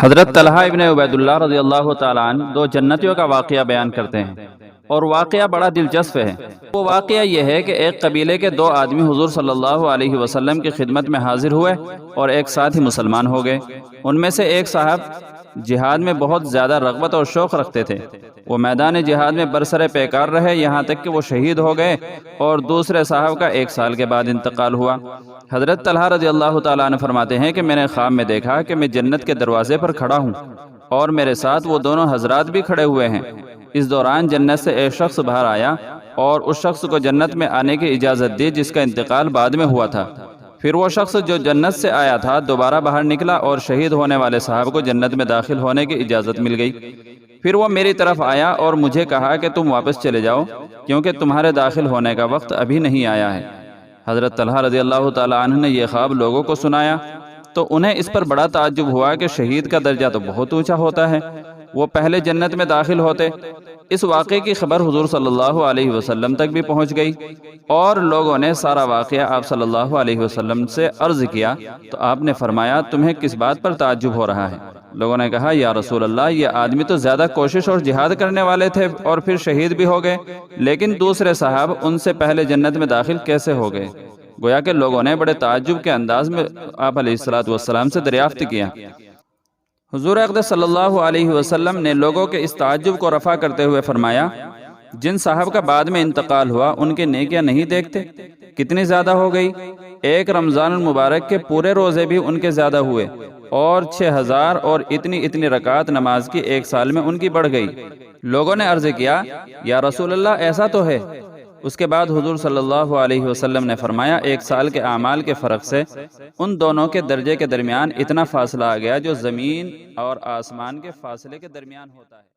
حضرت طلحہ ابن عبیداللہ رضی اللہ تعالیٰ عنہ دو جنتیوں کا واقعہ بیان کرتے ہیں اور واقعہ بڑا دلچسپ ہے۔ وہ واقعہ یہ ہے کہ ایک قبیلے کے دو آدمی حضور صلی اللہ علیہ وسلم کی خدمت میں حاضر ہوئے اور ایک ساتھ ہی مسلمان ہو گئے۔ ان میں سے ایک صاحب جہاد میں بہت زیادہ رغبت اور شوق رکھتے تھے۔ وہ میدان جہاد میں برسر پیکار رہے یہاں تک کہ وہ شہید ہو گئے اور دوسرے صاحب کا 1 سال کے بعد انتقال ہوا۔ حضرت طلحہ رضی اللہ تعالیٰ عنہ فرماتے ہیں کہ میں نے خواب میں دیکھا کہ میں جنت کے دروازے پر کھڑا ہوں اور میرے ساتھ وہ دونوں حضرات بھی کھڑے ہوئے ہیں۔ اس دوران جنت سے ایک شخص باہر آیا اور اس شخص کو جنت میں آنے کی اجازت دی جس کا انتقال بعد میں ہوا تھا۔ پھر وہ شخص جو جنت سے آیا تھا دوبارہ باہر نکلا اور شہید ہونے والے صاحب کو جنت میں داخل ہونے کی اجازت مل گئی۔ پھر وہ میری طرف آیا اور مجھے کہا کہ تم واپس چلے جاؤ کیونکہ تمہارے داخل ہونے کا وقت ابھی نہیں آیا ہے۔ حضرت طلحہ رضی اللہ تعالیٰ عنہ نے یہ خواب لوگوں کو سنایا تو انہیں اس پر بڑا تعجب ہوا کہ شہید کا درجہ تو بہت اونچا ہوتا ہے، وہ پہلے جنت میں داخل ہوتے۔ اس واقعے کی خبر حضور صلی اللہ علیہ وسلم تک بھی پہنچ گئی اور لوگوں نے سارا واقعہ آپ صلی اللہ علیہ وسلم سے عرض کیا تو آپ نے فرمایا تمہیں کس بات پر تعجب ہو رہا ہے؟ لوگوں نے کہا یا رسول اللہ یہ آدمی تو زیادہ کوشش اور جہاد کرنے والے تھے اور پھر شہید بھی ہو گئے، لیکن دوسرے صاحب ان سے پہلے جنت میں داخل کیسے ہو گئے؟ گویا کہ لوگوں نے بڑے تعجب کے انداز میں آپ علیہ السلام سے دریافت کیا۔ حضور اقدس صلی اللہ علیہ وسلم نے لوگوں کے اس تعجب کو رفع کرتے ہوئے فرمایا جن صاحب کا بعد میں انتقال ہوا ان کے نیکیاں نہیں دیکھتے کتنی زیادہ ہو گئی؟ ایک رمضان المبارک کے پورے روزے بھی ان کے زیادہ ہوئے اور 6000 اور اتنی رکعات نماز کی 1 سال میں ان کی بڑھ گئی۔ لوگوں نے عرض کیا یا رسول اللہ ایسا تو ہے۔ اس کے بعد حضور صلی اللہ علیہ وسلم نے فرمایا 1 سال کے اعمال کے فرق سے ان دونوں کے درجے کے درمیان اتنا فاصلہ آ گیا جو زمین اور آسمان کے فاصلے کے درمیان ہوتا ہے۔